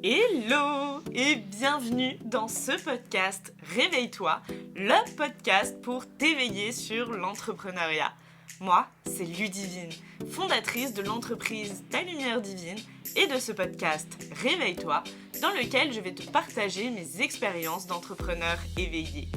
Hello et bienvenue dans ce podcast Réveille-toi, le podcast pour t'éveiller sur l'entrepreneuriat. Moi, c'est Ludivine, fondatrice de l'entreprise Ta Lumière Divine et de ce podcast Réveille-toi, dans lequel je vais te partager mes expériences d'entrepreneur éveillé.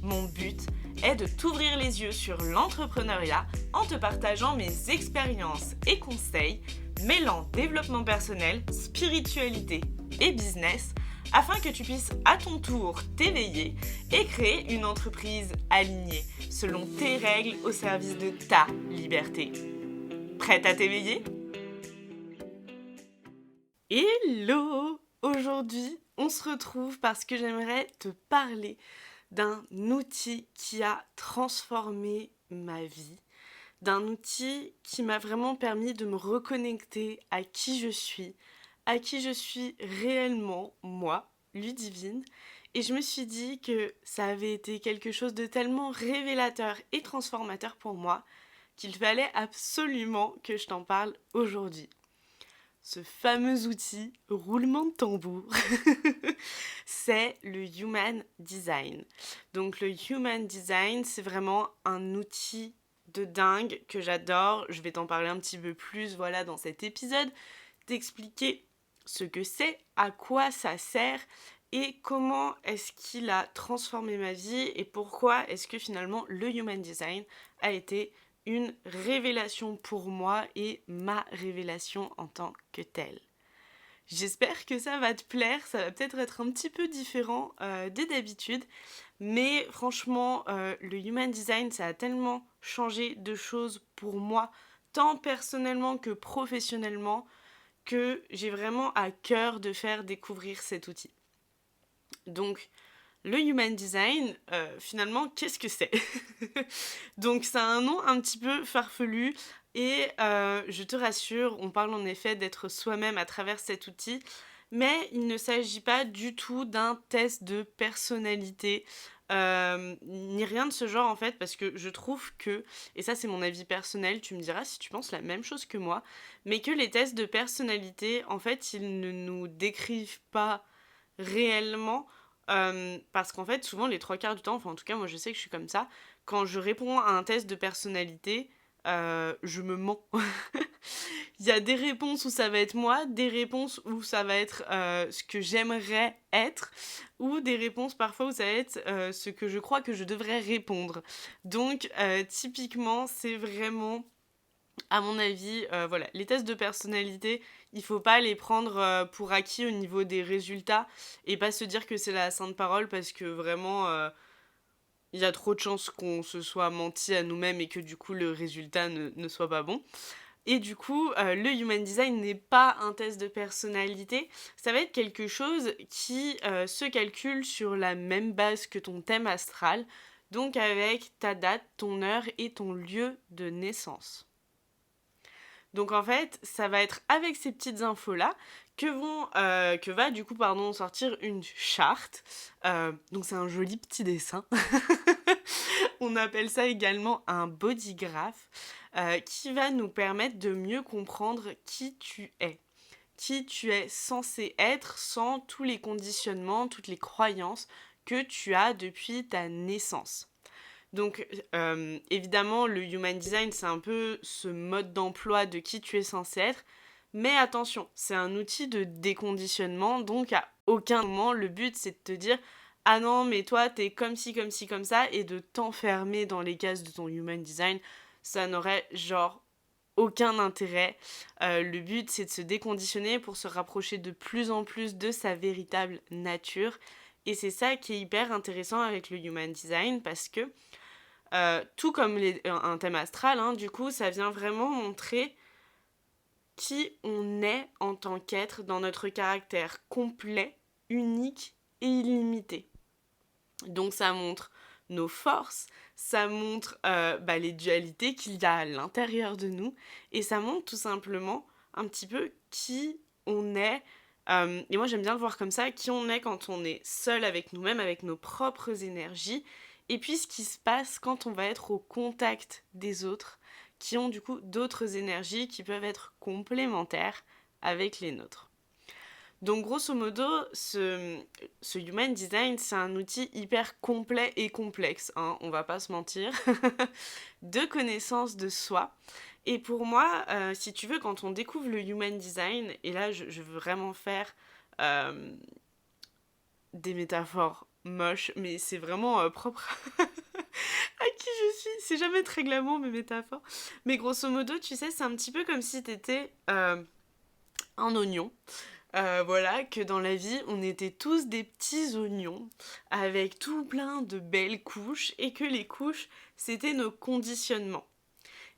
Mon but est de t'ouvrir les yeux sur l'entrepreneuriat en te partageant mes expériences et conseils mêlant développement personnel, spiritualité et business afin que tu puisses à ton tour t'éveiller et créer une entreprise alignée selon tes règles au service de ta liberté. Prête à t'éveiller ? Hello ! Aujourd'hui, on se retrouve parce que j'aimerais te parler d'un outil qui a transformé ma vie, d'un outil qui m'a vraiment permis de me reconnecter à qui je suis réellement, moi, Ludivine. Et je me suis dit que ça avait été quelque chose de tellement révélateur et transformateur pour moi qu'il fallait absolument que je t'en parle aujourd'hui. Ce fameux outil, roulement de tambour, c'est le Human Design. Donc le Human Design, c'est vraiment un outil de dingue que j'adore. Je vais t'en parler un petit peu plus dans cet épisode, t'expliquer ce que c'est, à quoi ça sert et comment est-ce qu'il a transformé ma vie et pourquoi est-ce que finalement le Human Design a été une révélation pour moi et ma révélation en tant que telle. J'espère que ça va te plaire, ça va peut-être être un petit peu différent des d'habitude, mais franchement, le Human Design, ça a tellement changé de choses pour moi, tant personnellement que professionnellement, que j'ai vraiment à cœur de faire découvrir cet outil. Donc, le Human Design, finalement, qu'est-ce que c'est ? Donc, ça a un nom un petit peu farfelu et je te rassure, on parle en effet d'être soi-même à travers cet outil, mais il ne s'agit pas du tout d'un test de personnalité, ni rien de ce genre en fait, parce que je trouve que, et ça c'est mon avis personnel, tu me diras si tu penses la même chose que moi, mais que les tests de personnalité, en fait, ils ne nous décrivent pas réellement, parce qu'en fait, souvent, les 3 quarts du temps, enfin en tout cas, moi je sais que je suis comme ça, quand je réponds à un test de personnalité, je me mens. Il y a des réponses où ça va être moi, des réponses où ça va être ce que j'aimerais être, ou des réponses parfois où ça va être ce que je crois que je devrais répondre. Donc, typiquement, c'est vraiment, à mon avis, les tests de personnalité, il faut pas les prendre pour acquis au niveau des résultats et pas se dire que c'est la sainte parole parce que vraiment, il y a trop de chances qu'on se soit menti à nous-mêmes et que du coup le résultat ne soit pas bon. Et du coup, le Human Design n'est pas un test de personnalité, ça va être quelque chose qui se calcule sur la même base que ton thème astral, donc avec ta date, ton heure et ton lieu de naissance. Donc en fait, ça va être avec ces petites infos-là que va du coup sortir une charte. Donc c'est un joli petit dessin. On appelle ça également un bodygraph qui va nous permettre de mieux comprendre qui tu es censé être sans tous les conditionnements, toutes les croyances que tu as depuis ta naissance. Donc, évidemment, le Human Design, c'est un peu ce mode d'emploi de qui tu es censé être. Mais attention, c'est un outil de déconditionnement, donc à aucun moment, le but, c'est de te dire « Ah non, mais toi, t'es comme ci, comme ci, comme ça », et de t'enfermer dans les cases de ton Human Design. Ça n'aurait, aucun intérêt. Le but, c'est de se déconditionner pour se rapprocher de plus en plus de sa véritable nature. Et c'est ça qui est hyper intéressant avec le Human Design, parce que tout comme un thème astral, du coup, ça vient vraiment montrer qui on est en tant qu'être dans notre caractère complet, unique et illimité. Donc ça montre nos forces, ça montre les dualités qu'il y a à l'intérieur de nous, et ça montre tout simplement un petit peu qui on est. Et moi j'aime bien le voir comme ça, qui on est quand on est seul avec nous-mêmes, avec nos propres énergies, et puis ce qui se passe quand on va être au contact des autres, qui ont du coup d'autres énergies qui peuvent être complémentaires avec les nôtres. Donc grosso modo, ce Human Design, c'est un outil hyper complet et complexe, hein, on va pas se mentir, de connaissance de soi. Et pour moi, si tu veux, quand on découvre le Human Design, et là je veux vraiment faire euh, des métaphores moches, mais c'est vraiment propre à qui je suis. C'est jamais très glamour mes métaphores. Mais grosso modo, tu sais, c'est un petit peu comme si t'étais un oignon. Voilà, que dans la vie, on était tous des petits oignons avec tout plein de belles couches et que les couches, c'était nos conditionnements.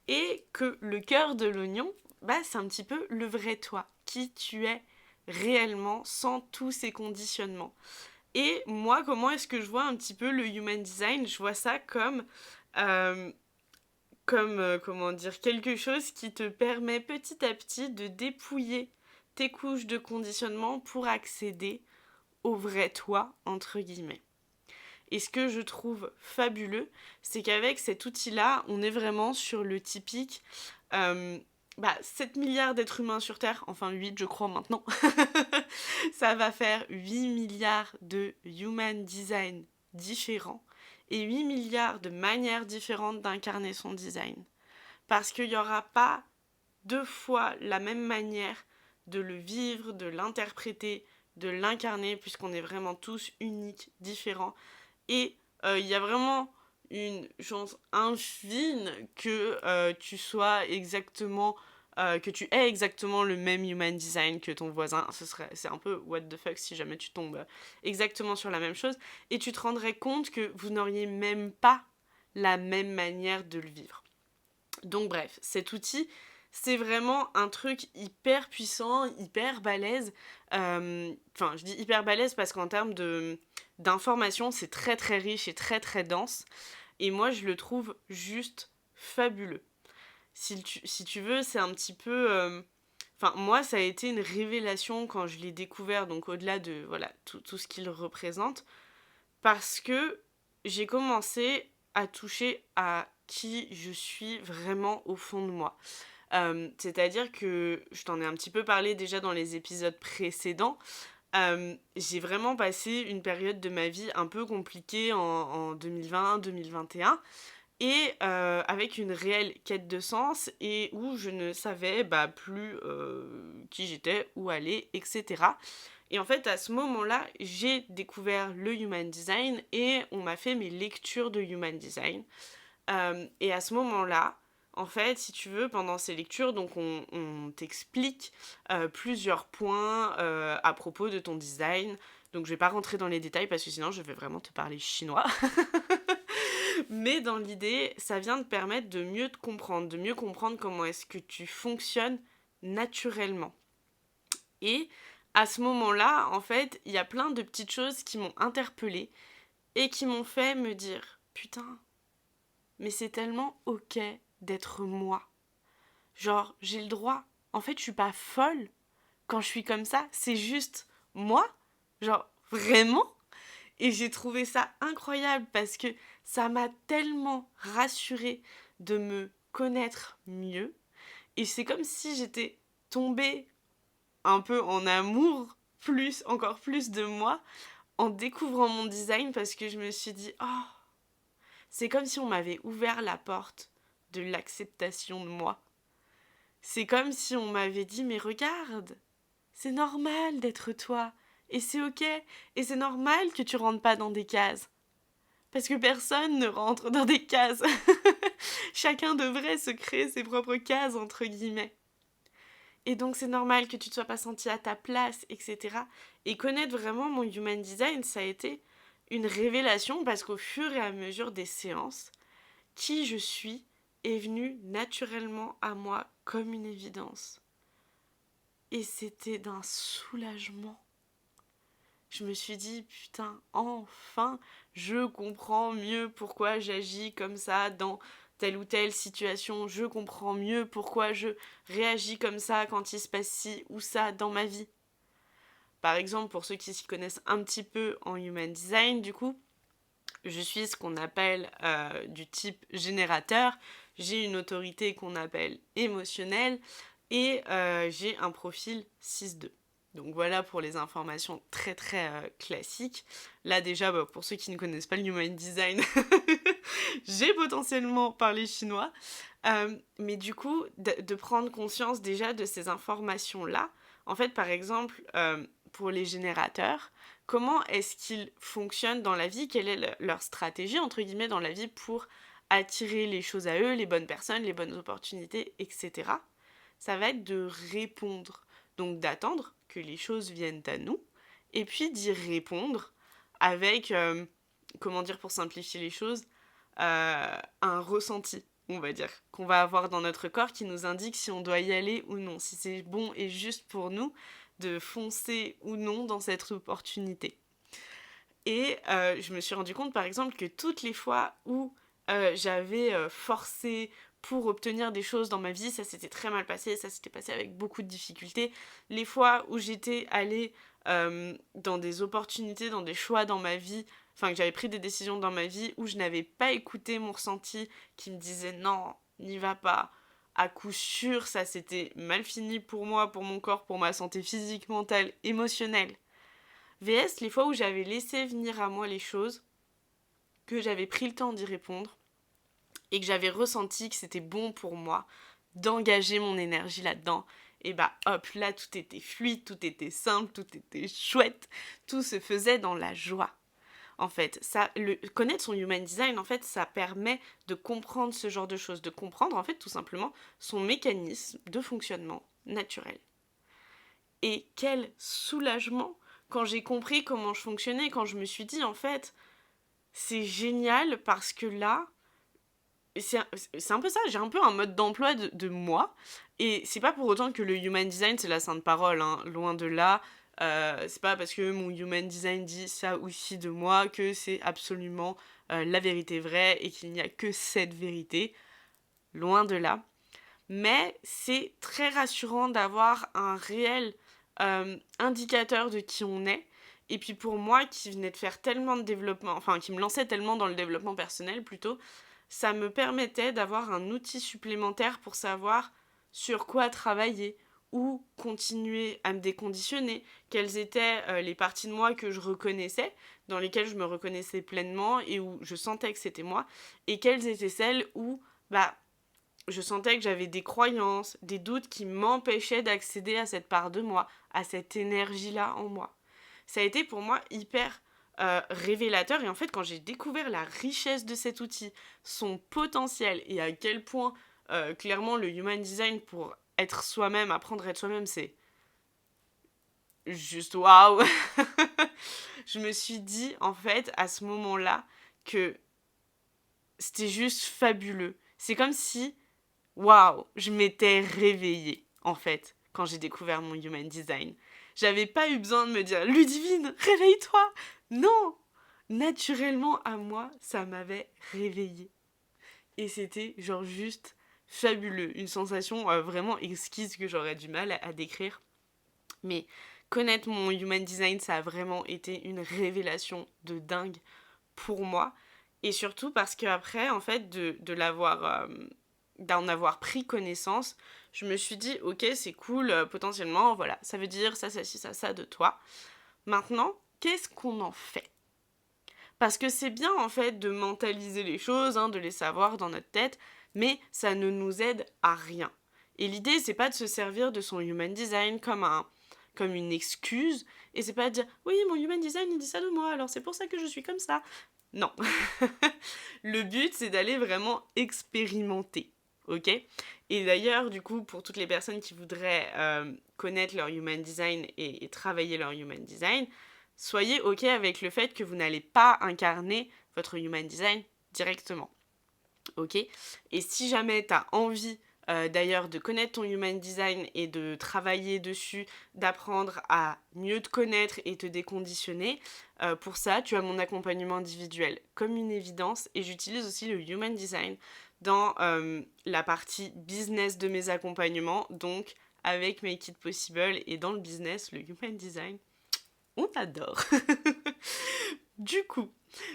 Et que le cœur de l'oignon, bah, c'est un petit peu le vrai toi, qui tu es réellement sans tous ces conditionnements. Et moi, comment est-ce que je vois un petit peu le Human Design? Je vois ça euh, comment dire, quelque chose qui te permet petit à petit de dépouiller tes couches de conditionnement pour accéder au vrai toi, entre guillemets. Et ce que je trouve fabuleux, c'est qu'avec cet outil-là, on est vraiment sur le typique 7 milliards d'êtres humains sur Terre, enfin 8 je crois maintenant, ça va faire 8 milliards de human design différents et 8 milliards de manières différentes d'incarner son design. Parce qu'il n'y aura pas deux fois la même manière de le vivre, de l'interpréter, de l'incarner, puisqu'on est vraiment tous uniques, différents. Et il y a vraiment une chance infime que tu sois exactement que tu aies exactement le même human design que ton voisin. C'est un peu what the fuck si jamais tu tombes exactement sur la même chose. Et tu te rendrais compte que vous n'auriez même pas la même manière de le vivre. Donc bref, cet outil, c'est vraiment un truc hyper puissant, hyper balèze. Enfin, je dis hyper balèze parce qu'en termes d'informations, c'est très très riche et très très dense. Et moi, je le trouve juste fabuleux. Si tu veux, c'est un petit peu... Enfin, moi, ça a été une révélation quand je l'ai découvert, donc au-delà de voilà, tout ce qu'il représente, parce que j'ai commencé à toucher à qui je suis vraiment au fond de moi. C'est-à-dire que je t'en ai un petit peu parlé déjà dans les épisodes précédents. J'ai vraiment passé une période de ma vie un peu compliquée en 2020-2021 et avec une réelle quête de sens et où je ne savais plus qui j'étais, où aller, etc. Et en fait, à ce moment-là, j'ai découvert le Human Design et on m'a fait mes lectures de Human Design. Et à ce moment-là, en fait, si tu veux, pendant ces lectures, donc on t'explique plusieurs points à propos de ton design. Donc je vais pas rentrer dans les détails parce que sinon je vais vraiment te parler chinois. Mais dans l'idée, ça vient te permettre de mieux comprendre comment est-ce que tu fonctionnes naturellement. Et à ce moment-là, en fait, il y a plein de petites choses qui m'ont interpellée et qui m'ont fait me dire, putain, mais c'est tellement ok d'être moi. Genre, j'ai le droit. En fait, je suis pas folle quand je suis comme ça. C'est juste moi. Genre, vraiment. Et j'ai trouvé ça incroyable parce que ça m'a tellement rassurée de me connaître mieux. Et c'est comme si j'étais tombée un peu en amour, encore plus de moi, en découvrant mon design parce que je me suis dit, oh, c'est comme si on m'avait ouvert la porte de l'acceptation de moi. C'est comme si on m'avait dit, mais regarde, c'est normal d'être toi, et c'est ok, et c'est normal que tu rentres pas dans des cases. Parce que personne ne rentre dans des cases. Chacun devrait se créer ses propres cases, entre guillemets. Et donc c'est normal que tu ne sois pas senti à ta place, etc. Et connaître vraiment mon human design, ça a été une révélation parce qu'au fur et à mesure des séances, qui je suis est venu naturellement à moi comme une évidence. Et c'était d'un soulagement. Je me suis dit, putain, enfin, je comprends mieux pourquoi j'agis comme ça dans telle ou telle situation. Je comprends mieux pourquoi je réagis comme ça quand il se passe ci ou ça dans ma vie. Par exemple, pour ceux qui s'y connaissent un petit peu en human design, du coup, je suis ce qu'on appelle du type générateur. J'ai une autorité qu'on appelle émotionnelle et j'ai un profil 6-2. Donc voilà pour les informations très très classiques. Là déjà, pour ceux qui ne connaissent pas le Human Design, j'ai potentiellement parlé chinois. Mais du coup, de prendre conscience déjà de ces informations-là. En fait, par exemple, pour les générateurs, comment est-ce qu'ils fonctionnent dans la vie? Quelle est leur stratégie, entre guillemets, dans la vie pour attirer les choses à eux, les bonnes personnes, les bonnes opportunités, etc. Ça va être de répondre. Donc d'attendre que les choses viennent à nous, et puis d'y répondre avec, comment dire pour simplifier les choses, un ressenti, on va dire, qu'on va avoir dans notre corps qui nous indique si on doit y aller ou non, si c'est bon et juste pour nous de foncer ou non dans cette opportunité. Et je me suis rendu compte par exemple que toutes les fois où j'avais forcé pour obtenir des choses dans ma vie, ça s'était très mal passé, ça s'était passé avec beaucoup de difficultés. Les fois où j'étais allée dans des opportunités, dans des choix dans ma vie, enfin que j'avais pris des décisions dans ma vie où je n'avais pas écouté mon ressenti qui me disait non, n'y va pas. À coup sûr, ça s'était mal fini pour moi, pour mon corps, pour ma santé physique, mentale, émotionnelle. VS, les fois où j'avais laissé venir à moi les choses, que j'avais pris le temps d'y répondre, et que j'avais ressenti que c'était bon pour moi d'engager mon énergie là-dedans, et bah hop, là tout était fluide, tout était simple, tout était chouette, tout se faisait dans la joie. En fait, connaître son human design, en fait, ça permet de comprendre ce genre de choses, de comprendre en fait tout simplement son mécanisme de fonctionnement naturel. Et quel soulagement quand j'ai compris comment je fonctionnais, quand je me suis dit en fait, c'est génial parce que là, c'est un peu ça, j'ai un peu un mode d'emploi de moi, et c'est pas pour autant que le human design c'est la sainte parole, hein, loin de là. C'est pas parce que mon human design dit ça aussi de moi que c'est absolument la vérité vraie et qu'il n'y a que cette vérité, loin de là. Mais c'est très rassurant d'avoir un réel indicateur de qui on est. Et puis pour moi, qui venait de faire tellement de développement, enfin qui me lançait tellement dans le développement personnel plutôt, ça me permettait d'avoir un outil supplémentaire pour savoir sur quoi travailler, ou continuer à me déconditionner, quelles étaient les parties de moi que je reconnaissais, dans lesquelles je me reconnaissais pleinement et où je sentais que c'était moi, et quelles étaient celles où je sentais que j'avais des croyances, des doutes qui m'empêchaient d'accéder à cette part de moi, à cette énergie-là en moi. Ça a été pour moi hyper révélateur, et en fait quand j'ai découvert la richesse de cet outil, son potentiel, et à quel point clairement le human design pour être soi-même, apprendre à être soi-même, c'est juste waouh. Je me suis dit en fait à ce moment-là que c'était juste fabuleux. C'est comme si waouh, je m'étais réveillée, en fait, quand j'ai découvert mon human design. J'avais pas eu besoin de me dire, Ludivine, réveille-toi. Non, naturellement à moi, ça m'avait réveillée. Et c'était genre juste fabuleux, une sensation vraiment exquise que j'aurais du mal à décrire. Mais connaître mon human design, ça a vraiment été une révélation de dingue pour moi. Et surtout parce qu'après, en fait, d'en avoir pris connaissance, je me suis dit, ok, c'est cool, potentiellement, voilà, ça veut dire ça, ça de toi. Maintenant, qu'est-ce qu'on en fait? Parce que c'est bien, en fait, de mentaliser les choses, hein, de les savoir dans notre tête, mais ça ne nous aide à rien. Et l'idée, c'est pas de se servir de son human design comme une excuse, et c'est pas de dire, oui, mon human design, il dit ça de moi, alors c'est pour ça que je suis comme ça. Non. Le but, c'est d'aller vraiment expérimenter. Ok? Et d'ailleurs, du coup, pour toutes les personnes qui voudraient connaître leur human design et travailler leur human design, soyez ok avec le fait que vous n'allez pas incarner votre human design directement. Ok? Et si jamais tu as envie d'ailleurs de connaître ton human design et de travailler dessus, d'apprendre à mieux te connaître et te déconditionner, pour ça, tu as mon accompagnement individuel comme une évidence, et j'utilise aussi le human design dans la partie business de mes accompagnements, donc avec Make It Possible, et dans le business, le human design, on adore. Du coup,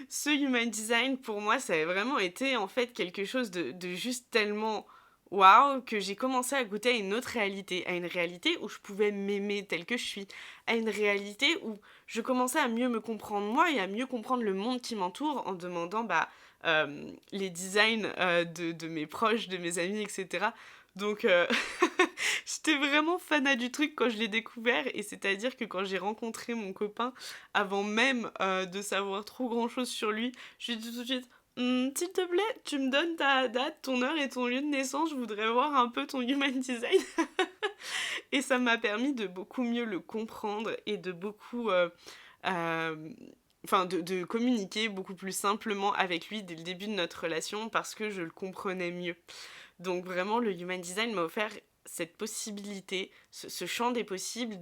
ce human design, pour moi, ça a vraiment été en fait quelque chose de juste tellement waouh, que j'ai commencé à goûter à une autre réalité, à une réalité où je pouvais m'aimer telle que je suis, à une réalité où je commençais à mieux me comprendre moi et à mieux comprendre le monde qui m'entoure en demandant les designs de mes proches, de mes amis, etc. Donc j'étais vraiment fanat du truc quand je l'ai découvert et c'est-à-dire que quand j'ai rencontré mon copain, avant même de savoir trop grand-chose sur lui, je lui ai dit tout de suite: S'il te plaît, tu me donnes ta date, ton heure et ton lieu de naissance, je voudrais voir un peu ton human design. Et ça m'a permis de beaucoup mieux le comprendre et de beaucoup... euh, Enfin, de communiquer beaucoup plus simplement avec lui dès le début de notre relation parce que je le comprenais mieux. Donc vraiment, le human design m'a offert cette possibilité, ce champ des possibles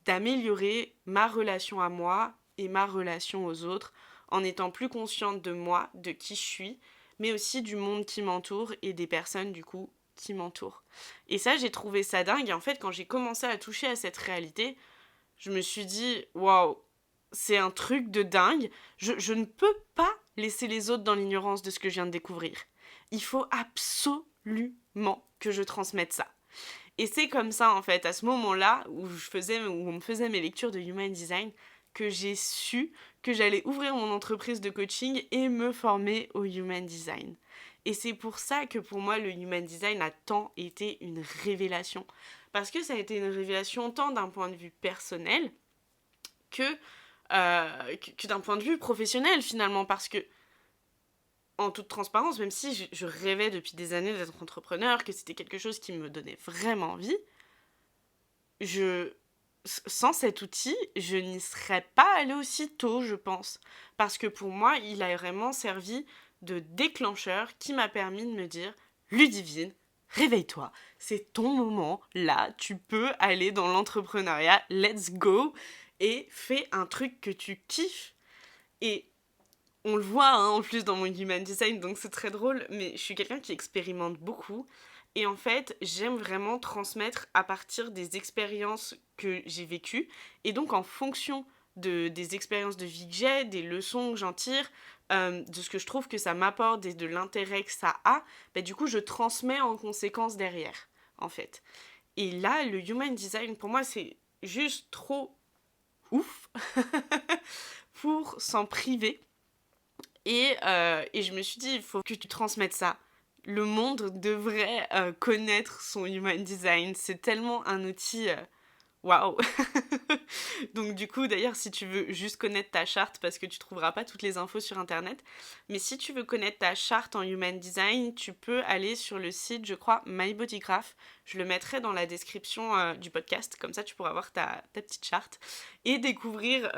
d'améliorer ma relation à moi et ma relation aux autres en étant plus consciente de moi, de qui je suis, mais aussi du monde qui m'entoure et des personnes du coup qui m'entourent. Et ça, j'ai trouvé ça dingue. Et en fait, quand j'ai commencé à toucher à cette réalité, je me suis dit, waouh, c'est un truc de dingue. Je ne peux pas laisser les autres dans l'ignorance de ce que je viens de découvrir. Il faut absolument que je transmette ça. Et c'est comme ça, en fait, à ce moment-là, où on me faisait mes lectures de Human Design, que j'ai su que j'allais ouvrir mon entreprise de coaching et me former au Human Design. Et c'est pour ça que pour moi, le Human Design a tant été une révélation. Parce que ça a été une révélation tant d'un point de vue personnel que, que d'un point de vue professionnel, finalement. Parce que en toute transparence, même si je rêvais depuis des années d'être entrepreneur, que c'était quelque chose qui me donnait vraiment envie, sans cet outil, je n'y serais pas allée aussi tôt, je pense. Parce que pour moi, il a vraiment servi de déclencheur qui m'a permis de me dire: Ludivine, réveille-toi, c'est ton moment, là, tu peux aller dans l'entrepreneuriat, let's go, et fais un truc que tu kiffes. Et on le voit en plus dans mon human design, donc c'est très drôle, mais je suis quelqu'un qui expérimente beaucoup. Et en fait, j'aime vraiment transmettre à partir des expériences que j'ai vécues. Et donc, en fonction des expériences de vie que j'ai, des leçons que j'en tire, de ce que je trouve que ça m'apporte et de l'intérêt que ça a, du coup, je transmets en conséquence derrière, en fait. Et là, le human design, pour moi, c'est juste trop ouf pour s'en priver. Et je me suis dit, il faut que tu transmettes ça. Le monde devrait connaître son human design. C'est tellement un outil... Waouh. Donc du coup, d'ailleurs, si tu veux juste connaître ta charte, parce que tu trouveras pas toutes les infos sur Internet, mais si tu veux connaître ta charte en Human Design, tu peux aller sur le site, je crois, MyBodygraph. Je le mettrai dans la description du podcast, comme ça tu pourras voir ta petite charte et découvrir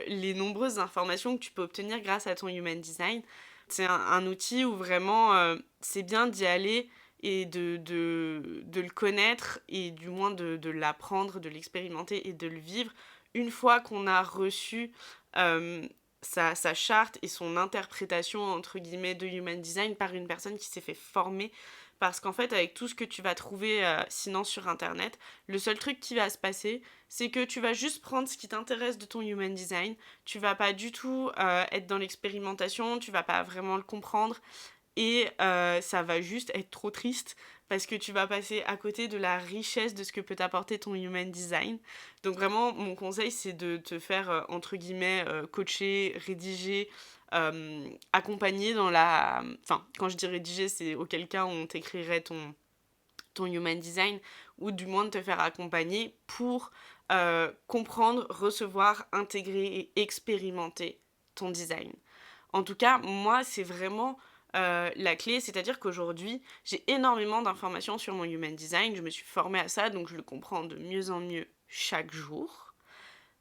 les nombreuses informations que tu peux obtenir grâce à ton Human Design. C'est un outil où vraiment c'est bien d'y aller et de le connaître et du moins de l'apprendre, de l'expérimenter et de le vivre une fois qu'on a reçu sa charte et son interprétation entre guillemets de Human Design par une personne qui s'est fait former. Parce qu'en fait, avec tout ce que tu vas trouver sinon sur Internet, le seul truc qui va se passer, c'est que tu vas juste prendre ce qui t'intéresse de ton Human Design. Tu vas pas du tout être dans l'expérimentation, tu vas pas vraiment le comprendre. Et ça va juste être trop triste parce que tu vas passer à côté de la richesse de ce que peut t'apporter ton human design. Donc vraiment, mon conseil, c'est de te faire, entre guillemets, coacher, rédiger, accompagner dans la... Enfin, quand je dis rédiger, c'est auquel cas on t'écrirait ton human design, ou du moins de te faire accompagner pour comprendre, recevoir, intégrer et expérimenter ton design. En tout cas, moi, c'est vraiment la clé, c'est-à-dire qu'aujourd'hui, j'ai énormément d'informations sur mon human design, je me suis formée à ça, donc je le comprends de mieux en mieux chaque jour,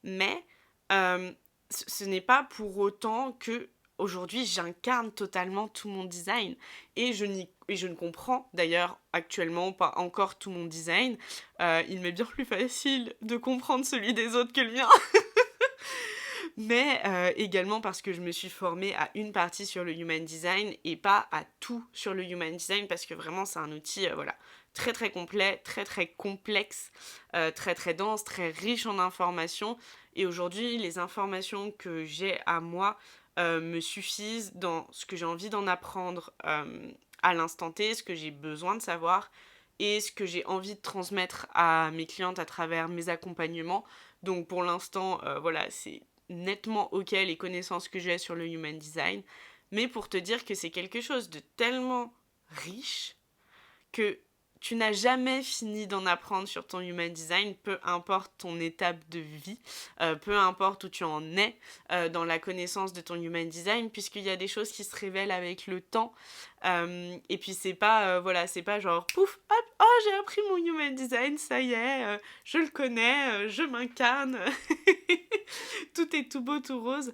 mais ce n'est pas pour autant que aujourd'hui j'incarne totalement tout mon design et je ne comprends d'ailleurs actuellement pas encore tout mon design. Il m'est bien plus facile de comprendre celui des autres que le mien. Mais également parce que je me suis formée à une partie sur le Human Design et pas à tout sur le Human Design parce que vraiment c'est un outil très très complet, très très complexe, très très dense, très riche en informations. Et aujourd'hui, les informations que j'ai à moi me suffisent dans ce que j'ai envie d'en apprendre à l'instant T, ce que j'ai besoin de savoir et ce que j'ai envie de transmettre à mes clientes à travers mes accompagnements. Donc pour l'instant, voilà, c'est nettement OK les connaissances que j'ai sur le human design, mais pour te dire que c'est quelque chose de tellement riche que tu n'as jamais fini d'en apprendre sur ton human design, peu importe ton étape de vie, peu importe où tu en es dans la connaissance de ton human design, puisqu'il y a des choses qui se révèlent avec le temps. Et puis c'est pas, voilà, c'est pas genre pouf, hop, oh j'ai appris mon human design, ça y est, je le connais, je m'incarne, tout est tout beau, tout rose.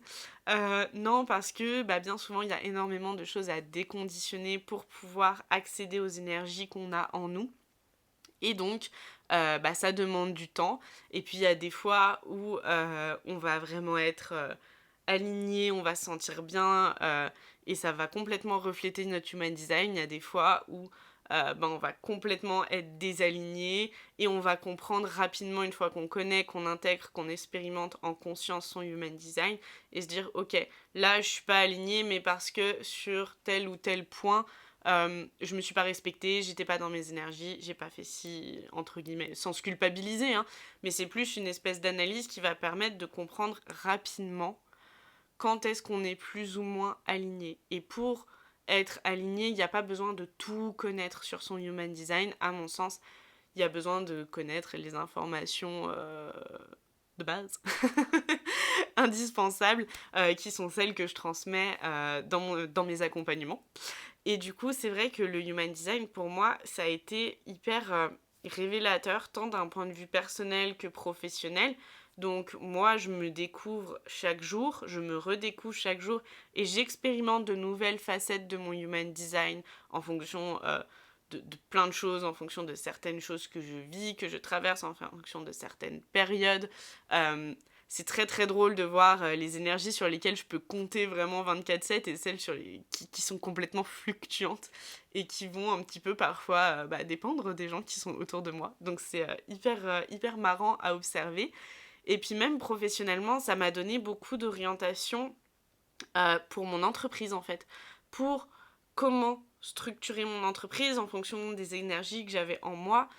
Non, parce que bien souvent, il y a énormément de choses à déconditionner pour pouvoir accéder aux énergies qu'on a en nous. Et donc, ça demande du temps. Et puis, il y a des fois où on va vraiment être aligné, on va se sentir bien, et ça va complètement refléter notre human design. Il y a des fois où on va complètement être désaligné et on va comprendre rapidement, une fois qu'on connaît, qu'on intègre, qu'on expérimente en conscience son human design, et se dire ok, là je suis pas alignée, mais parce que sur tel ou tel point je me suis pas respectée, j'étais pas dans mes énergies, j'ai pas fait ci, entre guillemets, sans se culpabiliser, hein, mais c'est plus une espèce d'analyse qui va permettre de comprendre rapidement quand est-ce qu'on est plus ou moins aligné. Et pour être aligné, il n'y a pas besoin de tout connaître sur son human design. À mon sens, il y a besoin de connaître les informations de base, indispensables, qui sont celles que je transmets dans mes accompagnements. Et du coup, c'est vrai que le human design, pour moi, ça a été hyper révélateur, tant d'un point de vue personnel que professionnel. Donc moi, je me découvre chaque jour, je me redécouvre chaque jour et j'expérimente de nouvelles facettes de mon human design en fonction de plein de choses, en fonction de certaines choses que je vis, que je traverse, en fonction de certaines périodes. C'est très très drôle de voir les énergies sur lesquelles je peux compter vraiment 24/7 et celles qui sont complètement fluctuantes et qui vont un petit peu parfois dépendre des gens qui sont autour de moi. Donc c'est hyper marrant à observer. Et puis même professionnellement, ça m'a donné beaucoup d'orientation pour mon entreprise en fait. Pour comment structurer mon entreprise en fonction des énergies que j'avais en moi,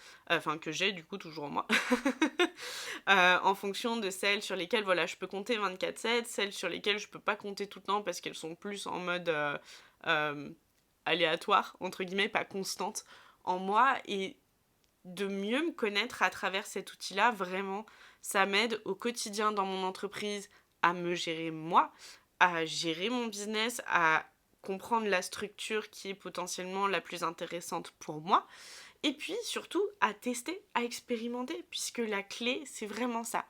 que j'ai du coup toujours en moi, en fonction de celles sur lesquelles voilà, je peux compter 24/7, celles sur lesquelles je peux pas compter tout le temps parce qu'elles sont plus en mode aléatoire, entre guillemets, pas constante en moi, et de mieux me connaître à travers cet outil-là, vraiment, ça m'aide au quotidien dans mon entreprise à me gérer moi, à gérer mon business, à comprendre la structure qui est potentiellement la plus intéressante pour moi, et puis surtout à tester, à expérimenter, puisque la clé, c'est vraiment ça.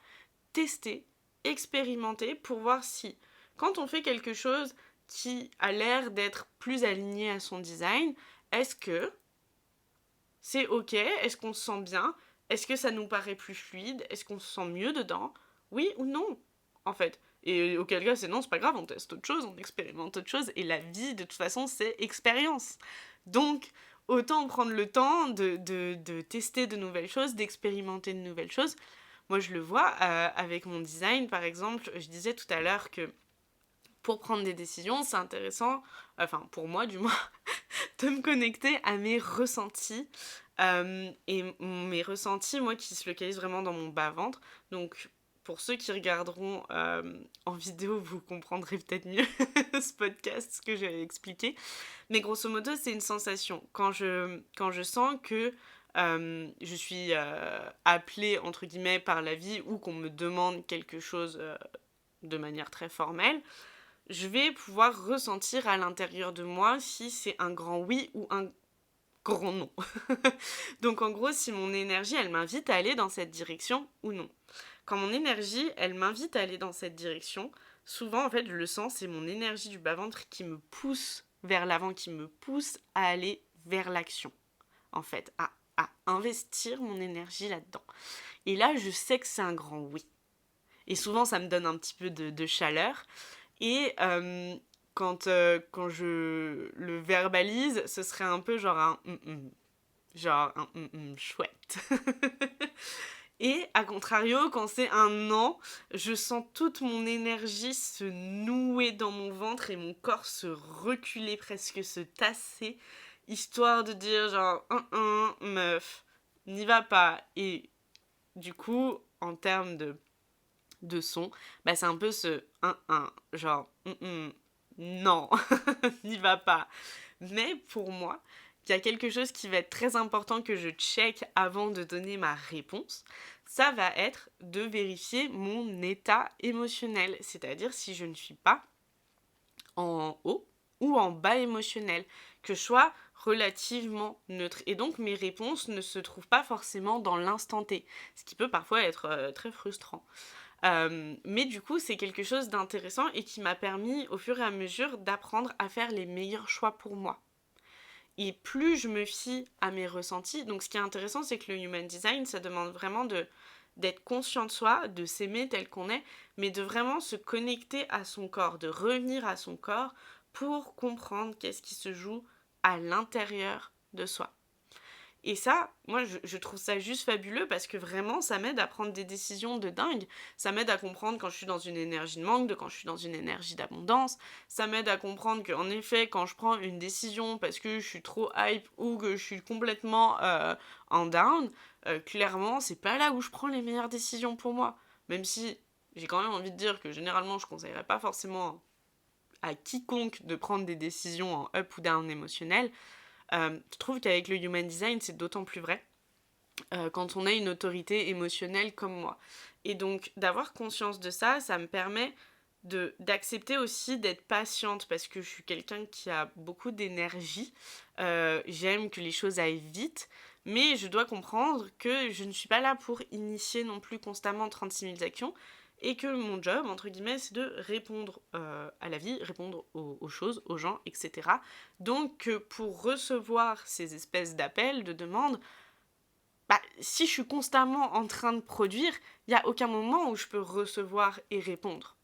Tester, expérimenter pour voir si, quand on fait quelque chose qui a l'air d'être plus aligné à son design, est-ce que c'est ok? Est-ce qu'on se sent bien? Est-ce que ça nous paraît plus fluide? Est-ce qu'on se sent mieux dedans? Oui ou non, en fait. Et auquel cas, c'est non, c'est pas grave, on teste autre chose, on expérimente autre chose, et la vie, de toute façon, c'est expérience. Donc, autant prendre le temps de tester de nouvelles choses, d'expérimenter de nouvelles choses. Moi, je le vois avec mon design, par exemple, je disais tout à l'heure que pour prendre des décisions, c'est intéressant, enfin, pour moi du moins, de me connecter à mes ressentis. Et mes ressentis, moi, qui se localisent vraiment dans mon bas-ventre. Donc, pour ceux qui regarderont en vidéo, vous comprendrez peut-être mieux ce podcast, ce que j'ai expliqué. Mais grosso modo, c'est une sensation. Quand je sens que je suis appelée, entre guillemets, par la vie, ou qu'on me demande quelque chose de manière très formelle, je vais pouvoir ressentir à l'intérieur de moi si c'est un grand oui ou un grand non. Donc en gros, si mon énergie, elle m'invite à aller dans cette direction ou non. Quand mon énergie, elle m'invite à aller dans cette direction, souvent, en fait, je le sens, c'est mon énergie du bas-ventre qui me pousse vers l'avant, qui me pousse à aller vers l'action, en fait, à investir mon énergie là-dedans. Et là, je sais que c'est un grand oui. Et souvent, ça me donne un petit peu de chaleur. Et quand je le verbalise, ce serait un peu genre un genre un chouette. Et à contrario, quand c'est un non, je sens toute mon énergie se nouer dans mon ventre et mon corps se reculer, presque se tasser. histoire de dire genre, meuf, n'y va pas. Et du coup, en termes de son, bah c'est un peu ce genre, non, n'y va pas. Mais pour moi, il y a quelque chose qui va être très important que je check avant de donner ma réponse. Ça va être de vérifier mon état émotionnel, c'est-à-dire si je ne suis pas en haut ou en bas émotionnel, que je sois relativement neutre. Et donc mes réponses ne se trouvent pas forcément dans l'instant T, ce qui peut parfois être très frustrant. Mais du coup, c'est quelque chose d'intéressant et qui m'a permis au fur et à mesure d'apprendre à faire les meilleurs choix pour moi. Et plus je me fie à mes ressentis, donc ce qui est intéressant, c'est que le human design, ça demande vraiment d'être conscient de soi, de s'aimer tel qu'on est, mais de vraiment se connecter à son corps, de revenir à son corps pour comprendre qu'est-ce qui se joue à l'intérieur de soi. Et ça, moi, je trouve ça juste fabuleux parce que vraiment, ça m'aide à prendre des décisions de dingue. Ça m'aide à comprendre quand je suis dans une énergie de manque, de quand je suis dans une énergie d'abondance. Ça m'aide à comprendre qu'en effet, quand je prends une décision parce que je suis trop hype ou que je suis complètement en down, clairement, c'est pas là où je prends les meilleures décisions pour moi. Même si j'ai quand même envie de dire que généralement, je conseillerais pas forcément à quiconque de prendre des décisions en up ou down émotionnel. Je trouve qu'avec le human design, c'est d'autant plus vrai quand on a une autorité émotionnelle comme moi. Et donc, d'avoir conscience de ça, ça me permet d'accepter aussi d'être patiente parce que je suis quelqu'un qui a beaucoup d'énergie. J'aime que les choses aillent vite, mais je dois comprendre que je ne suis pas là pour initier non plus constamment 36 000 actions et que mon job, entre guillemets, c'est de répondre à la vie, répondre aux choses, aux gens, etc. Donc, pour recevoir ces espèces d'appels, de demandes, bah, si je suis constamment en train de produire, il n'y a aucun moment où je peux recevoir et répondre.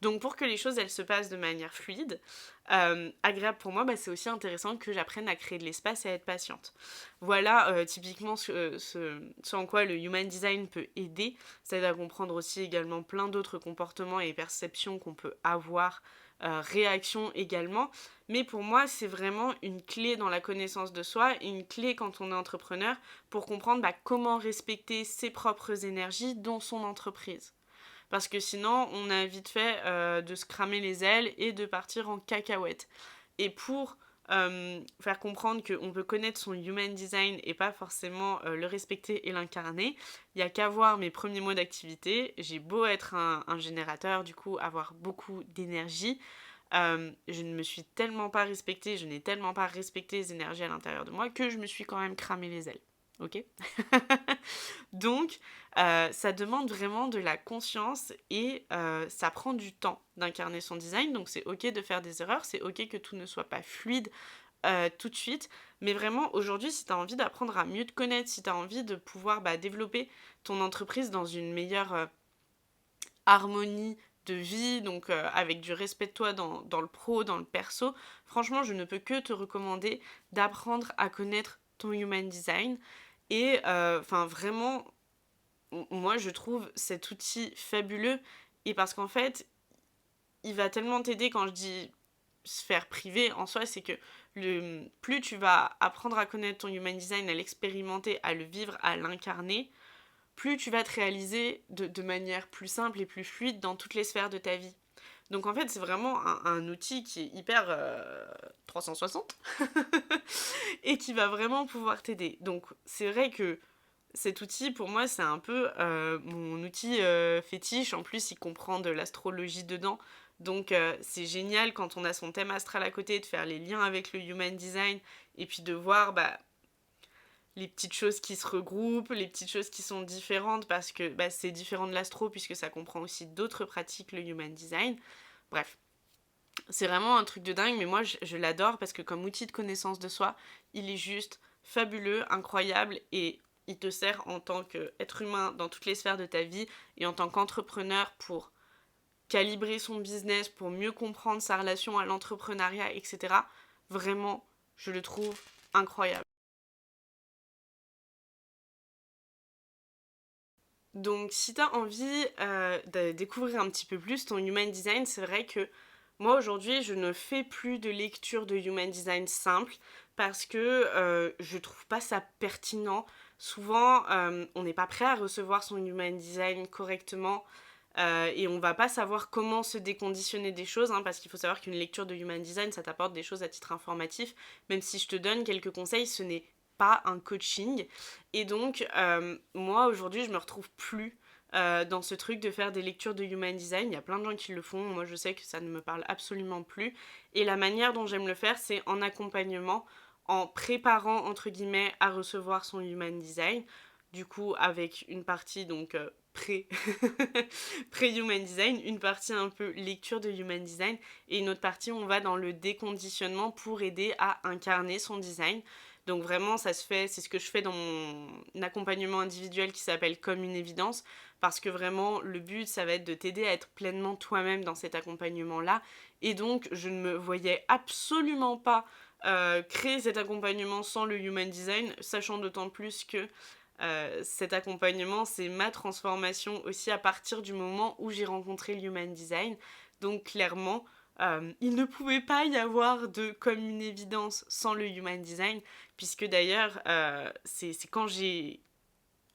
Donc pour que les choses elles se passent de manière fluide, agréable pour moi, bah, c'est aussi intéressant que j'apprenne à créer de l'espace et à être patiente. Voilà typiquement ce en quoi le human design peut aider. Ça aide à comprendre aussi également plein d'autres comportements et perceptions qu'on peut avoir, réactions également. Mais pour moi, c'est vraiment une clé dans la connaissance de soi et une clé quand on est entrepreneur pour comprendre comment respecter ses propres énergies dans son entreprise. Parce que sinon, on a vite fait de se cramer les ailes et de partir en cacahuète. Et pour faire comprendre qu'on peut connaître son human design et pas forcément le respecter et l'incarner, il n'y a qu'à voir mes premiers mois d'activité. J'ai beau être un générateur, du coup, avoir beaucoup d'énergie. Je ne me suis tellement pas respectée, je n'ai tellement pas respecté les énergies à l'intérieur de moi que je me suis quand même cramé les ailes. Ok. Donc, ça demande vraiment de la conscience et ça prend du temps d'incarner son design. Donc, c'est ok de faire des erreurs, c'est ok que tout ne soit pas fluide tout de suite. Mais vraiment, aujourd'hui, si tu as envie d'apprendre à mieux te connaître, si tu as envie de pouvoir développer ton entreprise dans une meilleure harmonie de vie, donc avec du respect de toi dans le pro, dans le perso, franchement, je ne peux que te recommander d'apprendre à connaître ton human design. Et vraiment, moi je trouve cet outil fabuleux. Et parce qu'en fait, il va tellement t'aider quand je dis sphère privée en soi, c'est que plus tu vas apprendre à connaître ton human design, à l'expérimenter, à le vivre, à l'incarner, plus tu vas te réaliser de manière plus simple et plus fluide dans toutes les sphères de ta vie. Donc en fait, c'est vraiment un outil qui est hyper 360 et qui va vraiment pouvoir t'aider. Donc c'est vrai que cet outil, pour moi, c'est un peu mon outil fétiche. En plus, il comprend de l'astrologie dedans. Donc, c'est génial quand on a son thème astral à côté, de faire les liens avec le human design et puis de voir les petites choses qui se regroupent, les petites choses qui sont différentes parce que c'est différent de l'astro puisque ça comprend aussi d'autres pratiques, le human design. Bref, c'est vraiment un truc de dingue, mais moi, je l'adore parce que comme outil de connaissance de soi, il est juste fabuleux, incroyable et il te sert en tant qu'être humain dans toutes les sphères de ta vie et en tant qu'entrepreneur pour calibrer son business, pour mieux comprendre sa relation à l'entrepreneuriat, etc. Vraiment, je le trouve incroyable. Donc, si tu as envie de découvrir un petit peu plus ton human design, c'est vrai que moi aujourd'hui, je ne fais plus de lecture de human design simple parce que je trouve pas ça pertinent. Souvent, on n'est pas prêt à recevoir son human design correctement et on va pas savoir comment se déconditionner des choses, hein, parce qu'il faut savoir qu'une lecture de human design, ça t'apporte des choses à titre informatif. Même si je te donne quelques conseils, ce n'est pas un coaching. Et donc, moi, aujourd'hui, je me retrouve plus dans ce truc de faire des lectures de human design. Il y a plein de gens qui le font. Moi, je sais que ça ne me parle absolument plus. Et la manière dont j'aime le faire, c'est en accompagnement, en préparant, entre guillemets, à recevoir son human design. Du coup, avec une partie, donc, pré-human design, une partie un peu lecture de human design, et une autre partie, on va dans le déconditionnement pour aider à incarner son design. Donc vraiment, ça se fait, c'est ce que je fais dans mon accompagnement individuel qui s'appelle Comme une évidence, parce que vraiment, le but, ça va être de t'aider à être pleinement toi-même dans cet accompagnement-là. Et donc, je ne me voyais absolument pas créer cet accompagnement sans le human design, sachant d'autant plus que cet accompagnement, c'est ma transformation aussi à partir du moment où j'ai rencontré le human design. Donc clairement, il ne pouvait pas y avoir de comme une évidence sans le human design, puisque d'ailleurs, c'est quand j'ai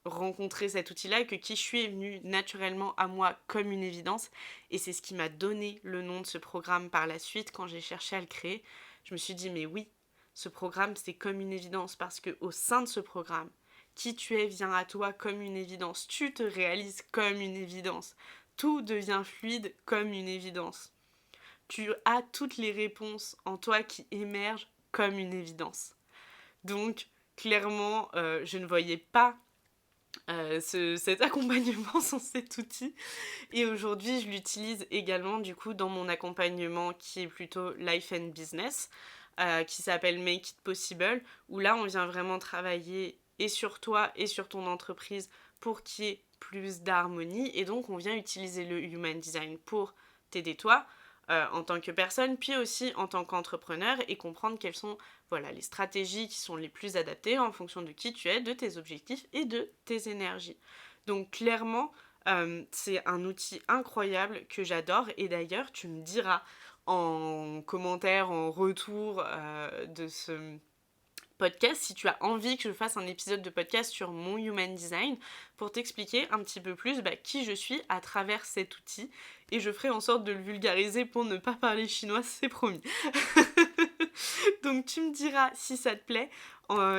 rencontré cet outil-là que qui je suis est venu naturellement à moi comme une évidence, et c'est ce qui m'a donné le nom de ce programme par la suite quand j'ai cherché à le créer. Je me suis dit, mais oui, ce programme, c'est comme une évidence, parce qu'au sein de ce programme, qui tu es vient à toi comme une évidence. Tu te réalises comme une évidence. Tout devient fluide comme une évidence. Tu as toutes les réponses en toi qui émergent comme une évidence. Donc, clairement, je ne voyais pas cet accompagnement sans cet outil. Et aujourd'hui, je l'utilise également du coup dans mon accompagnement qui est plutôt Life and Business, qui s'appelle Make It Possible, où là, on vient vraiment travailler et sur toi et sur ton entreprise pour qu'il y ait plus d'harmonie. Et donc, on vient utiliser le Human Design pour t'aider toi en tant que personne, puis aussi en tant qu'entrepreneur, et comprendre quelles sont les stratégies qui sont les plus adaptées en fonction de qui tu es, de tes objectifs et de tes énergies. Donc clairement, c'est un outil incroyable que j'adore, et d'ailleurs, tu me diras en commentaire, en retour de ce podcast, si tu as envie que je fasse un épisode de podcast sur mon human design pour t'expliquer un petit peu plus qui je suis à travers cet outil, et je ferai en sorte de le vulgariser pour ne pas parler chinois, c'est promis. Donc tu me diras si ça te plaît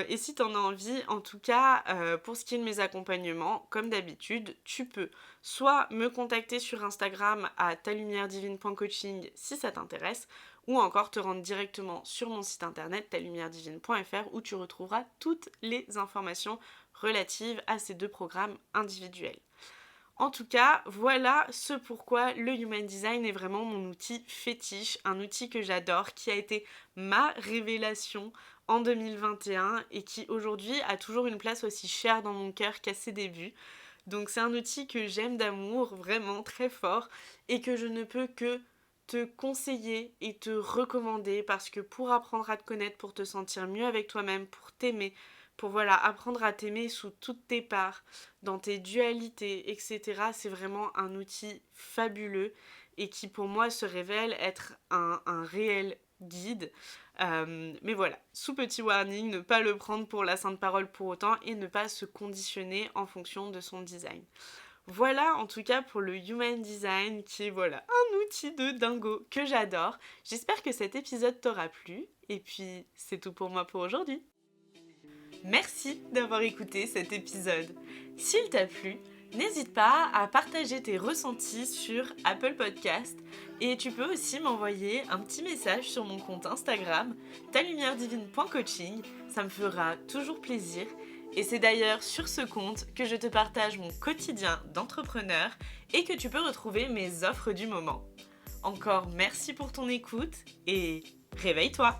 et si t'en as envie. En tout cas, pour ce qui est de mes accompagnements, comme d'habitude, tu peux soit me contacter sur Instagram à talumieredivine.coaching si ça t'intéresse, ou encore te rendre directement sur mon site internet talumieredivine.fr où tu retrouveras toutes les informations relatives à ces deux programmes individuels. En tout cas, voilà ce pourquoi le Human Design est vraiment mon outil fétiche, un outil que j'adore, qui a été ma révélation en 2021 et qui aujourd'hui a toujours une place aussi chère dans mon cœur qu'à ses débuts. Donc c'est un outil que j'aime d'amour vraiment très fort et que je ne peux que te conseiller et te recommander, parce que pour apprendre à te connaître, pour te sentir mieux avec toi-même, pour t'aimer, pour apprendre à t'aimer sous toutes tes parts, dans tes dualités, etc. C'est vraiment un outil fabuleux et qui pour moi se révèle être un réel guide. Mais voilà, sous petit warning, ne pas le prendre pour la sainte parole pour autant et ne pas se conditionner en fonction de son design. Voilà en tout cas pour le Human Design qui est un outil de dingo que j'adore. J'espère que cet épisode t'aura plu et puis c'est tout pour moi pour aujourd'hui. Merci d'avoir écouté cet épisode. S'il t'a plu, n'hésite pas à partager tes ressentis sur Apple Podcast et tu peux aussi m'envoyer un petit message sur mon compte Instagram talumieredivine.coaching, ça me fera toujours plaisir. Et c'est d'ailleurs sur ce compte que je te partage mon quotidien d'entrepreneur et que tu peux retrouver mes offres du moment. Encore merci pour ton écoute et réveille-toi!